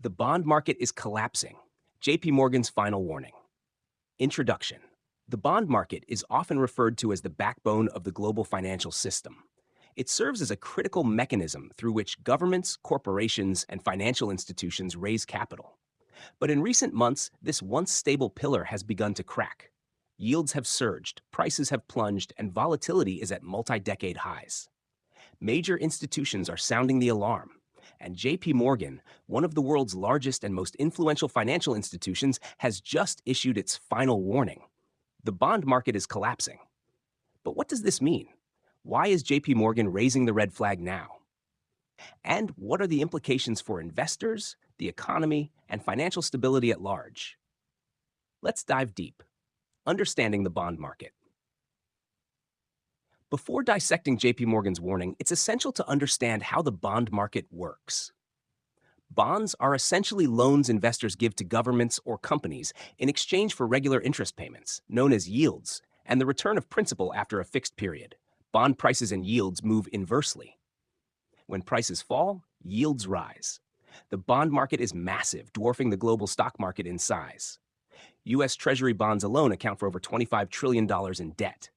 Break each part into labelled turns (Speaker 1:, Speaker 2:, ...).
Speaker 1: The bond market is collapsing. JP Morgan's final warning. Introduction. The bond market is often referred to as the backbone of the global financial system. It serves as a critical mechanism through which governments, corporations, and financial institutions raise capital. But in recent months, this once stable pillar has begun to crack. Yields have surged, prices have plunged, and volatility is at multi-decade highs. Major institutions are sounding the alarm, and JP Morgan, one of the world's largest and most influential financial institutions, has just issued its final warning. The bond market is collapsing. But what does this mean? Why is JP Morgan raising the red flag now? And what are the implications for investors, the economy, and financial stability at large? Let's dive deep. Understanding the bond market. Before dissecting JP Morgan's warning, it's essential to understand how the bond market works. Bonds are essentially loans investors give to governments or companies in exchange for regular interest payments, known as yields, and the return of principal after a fixed period. Bond prices and yields move inversely. When prices fall, yields rise. The bond market is massive, dwarfing the global stock market in size. U.S. Treasury bonds alone account for over $25 trillion in debt.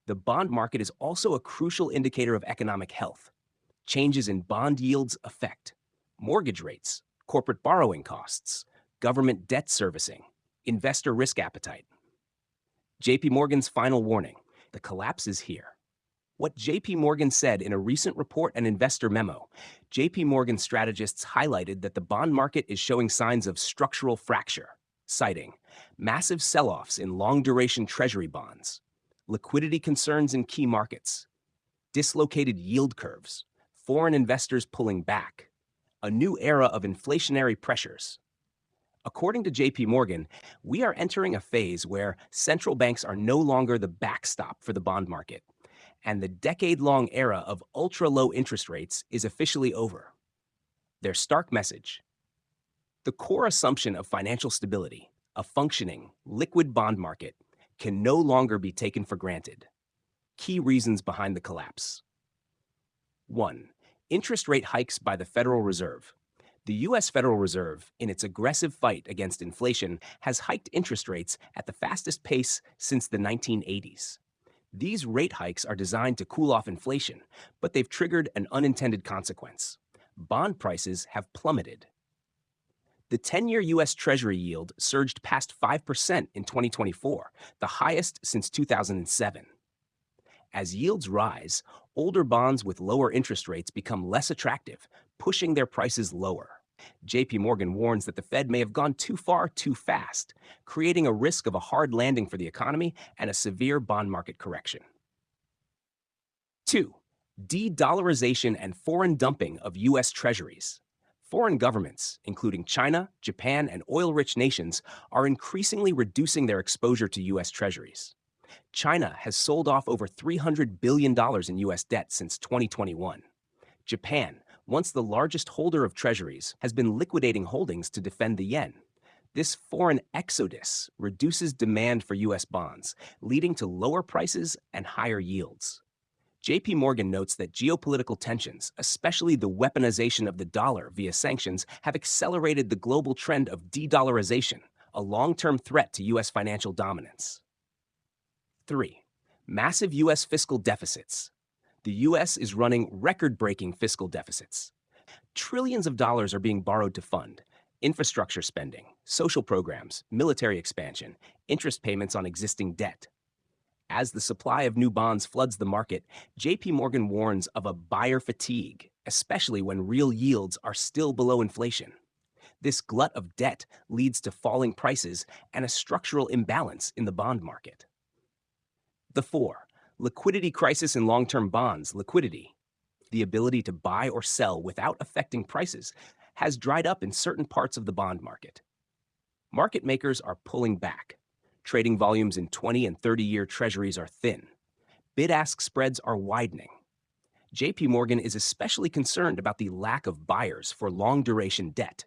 Speaker 1: The bond market is also a crucial indicator of economic health. Changes in bond yields affect mortgage rates, corporate borrowing costs, government debt servicing, investor risk appetite. JP Morgan's final warning: the collapse is here. What JP Morgan said in a recent report and investor memo: JP Morgan strategists highlighted that the bond market is showing signs of structural fracture, citing massive sell-offs in long-duration treasury bonds, liquidity concerns in key markets, dislocated yield curves, foreign investors pulling back, a new era of inflationary pressures. According to JP Morgan, we are entering a phase where central banks are no longer the backstop for the bond market, and the decade-long era of ultra-low interest rates is officially over. Their stark message: the core assumption of financial stability, a functioning, liquid bond market, can no longer be taken for granted. Key reasons behind the collapse. 1. Interest rate hikes by the Federal Reserve. The U.S. Federal Reserve, in its aggressive fight against inflation, has hiked interest rates at the fastest pace since the 1980s. These rate hikes are designed to cool off inflation, but they've triggered an unintended consequence. Bond prices have plummeted. The 10-year U.S. Treasury yield surged past 5% in 2024, the highest since 2007. As yields rise, older bonds with lower interest rates become less attractive, pushing their prices lower. JP Morgan warns that the Fed may have gone too far too fast, creating a risk of a hard landing for the economy and a severe bond market correction. 2. De-dollarization and foreign dumping of U.S. Treasuries. Foreign governments, including China, Japan, and oil-rich nations, are increasingly reducing their exposure to U.S. Treasuries. China has sold off over $300 billion in U.S. debt since 2021. Japan, once the largest holder of treasuries, has been liquidating holdings to defend the yen. This foreign exodus reduces demand for U.S. bonds, leading to lower prices and higher yields. JP Morgan notes that geopolitical tensions, especially the weaponization of the dollar via sanctions, have accelerated the global trend of de-dollarization, a long-term threat to U.S. financial dominance. 3. Massive U.S. fiscal deficits. The U.S. is running record-breaking fiscal deficits. Trillions of dollars are being borrowed to fund infrastructure spending, social programs, military expansion, interest payments on existing debt. As the supply of new bonds floods the market, JP Morgan warns of a buyer fatigue, especially when real yields are still below inflation. This glut of debt leads to falling prices and a structural imbalance in the bond market. 4. Liquidity crisis in long-term bonds. Liquidity, the ability to buy or sell without affecting prices, has dried up in certain parts of the bond market. Market makers are pulling back. Trading volumes in 20 and 30-year treasuries are thin. Bid-ask spreads are widening. JP Morgan is especially concerned about the lack of buyers for long-duration debt.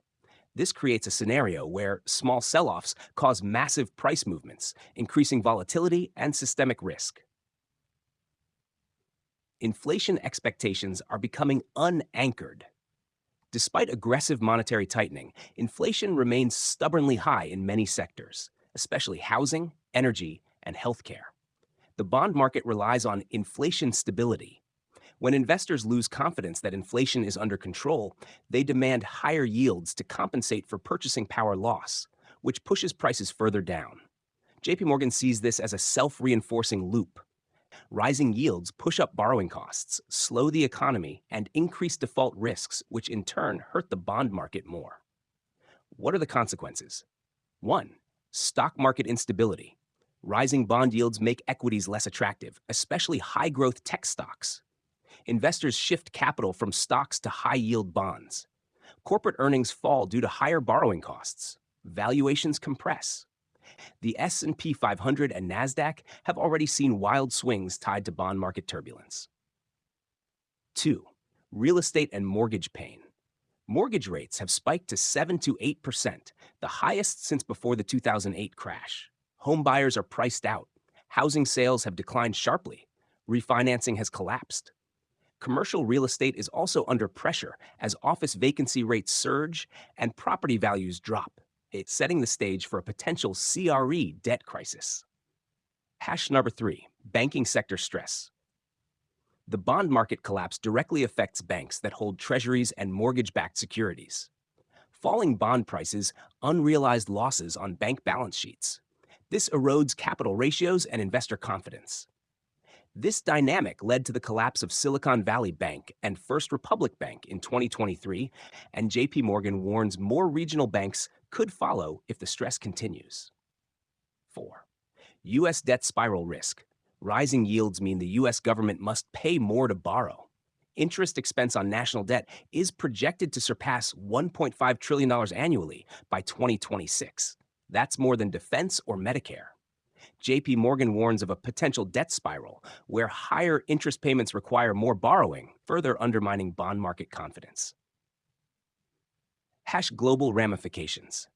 Speaker 1: This creates a scenario where small sell-offs cause massive price movements, increasing volatility and systemic risk. Inflation expectations are becoming unanchored. Despite aggressive monetary tightening, inflation remains stubbornly high in many sectors, especially housing, energy, and healthcare. The bond market relies on inflation stability. When investors lose confidence that inflation is under control, they demand higher yields to compensate for purchasing power loss, which pushes prices further down. JPMorgan sees this as a self-reinforcing loop. Rising yields push up borrowing costs, slow the economy, and increase default risks, which in turn hurt the bond market more. What are the consequences? 1. Stock market instability. Rising bond yields make equities less attractive, especially high-growth tech stocks. Investors shift capital from stocks to high-yield bonds. Corporate earnings fall due to higher borrowing costs. Valuations compress. The S&P 500 and Nasdaq have already seen wild swings tied to bond market turbulence. 2. Real estate and mortgage pain. Mortgage rates have spiked to 7 to 8%, the highest since before the 2008 crash. Home buyers are priced out. Housing sales have declined sharply. Refinancing has collapsed. Commercial real estate is also under pressure as office vacancy rates surge and property values drop. It's setting the stage for a potential CRE debt crisis. Hash number 3, banking sector stress. The bond market collapse directly affects banks that hold treasuries and mortgage-backed securities. Falling bond prices, unrealized losses on bank balance sheets. This erodes capital ratios and investor confidence. This dynamic led to the collapse of Silicon Valley Bank and First Republic Bank in 2023, and JPMorgan warns more regional banks could follow if the stress continues. 4. U.S. debt spiral risk. Rising yields mean the U.S. government must pay more to borrow. Interest expense on national debt is projected to surpass $1.5 trillion annually by 2026. That's more than defense or Medicare. JPMorgan warns of a potential debt spiral where higher interest payments require more borrowing, further undermining bond market confidence. Hash global ramifications.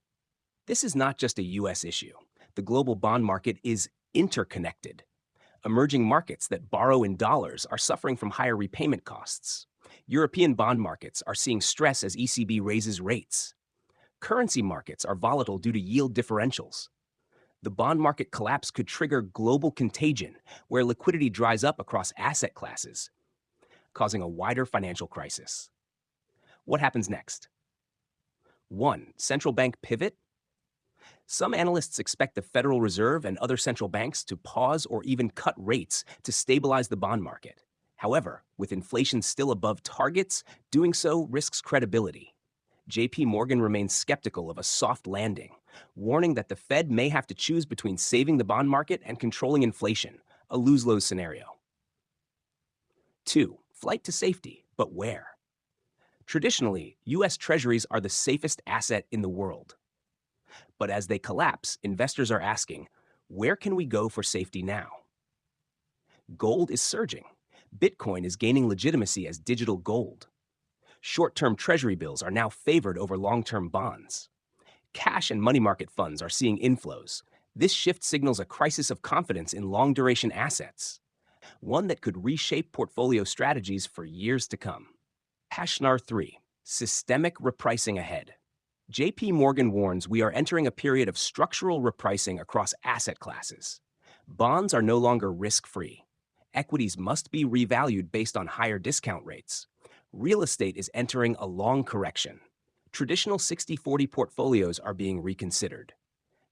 Speaker 1: This is not just a U.S. issue. The global bond market is interconnected. Emerging markets that borrow in dollars are suffering from higher repayment costs. European bond markets are seeing stress as ECB raises rates. Currency markets are volatile due to yield differentials. The bond market collapse could trigger global contagion, where liquidity dries up across asset classes, causing a wider financial crisis. What happens next? 1. Central bank pivot. Some analysts expect the Federal Reserve and other central banks to pause or even cut rates to stabilize the bond market. However, with inflation still above targets, doing so risks credibility. JPMorgan remains skeptical of a soft landing, warning that the Fed may have to choose between saving the bond market and controlling inflation, a lose-lose scenario. 2. Flight to safety, but where? Traditionally, U.S. Treasuries are the safest asset in the world. But as they collapse, investors are asking, where can we go for safety now? Gold is surging. Bitcoin is gaining legitimacy as digital gold. Short-term treasury bills are now favored over long-term bonds. Cash and money market funds are seeing inflows. This shift signals a crisis of confidence in long-duration assets, one that could reshape portfolio strategies for years to come. Hashnar 3. Systemic repricing ahead. JPMorgan warns we are entering a period of structural repricing across asset classes. Bonds are no longer risk-free. Equities must be revalued based on higher discount rates. Real estate is entering a long correction. Traditional 60-40 portfolios are being reconsidered.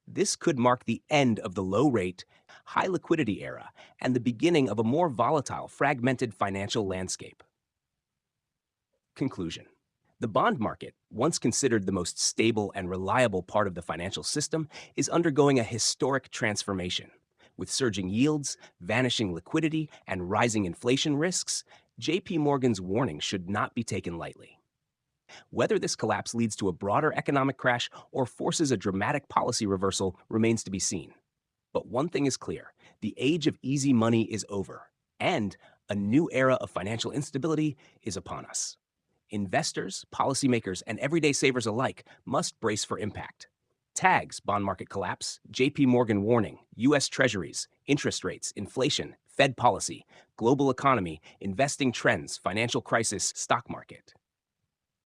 Speaker 1: This could mark the end of the low-rate, high-liquidity era and the beginning of a more volatile, fragmented financial landscape. Conclusion. The bond market, once considered the most stable and reliable part of the financial system, is undergoing a historic transformation. With surging yields, vanishing liquidity, and rising inflation risks, JPMorgan's warning should not be taken lightly. Whether this collapse leads to a broader economic crash or forces a dramatic policy reversal remains to be seen. But one thing is clear: the age of easy money is over, and a new era of financial instability is upon us. Investors, policymakers, and everyday savers alike must brace for impact. Tags: bond market collapse, JPMorgan warning, U.S. Treasuries, interest rates, inflation, Fed policy, global economy, investing trends, financial crisis, stock market.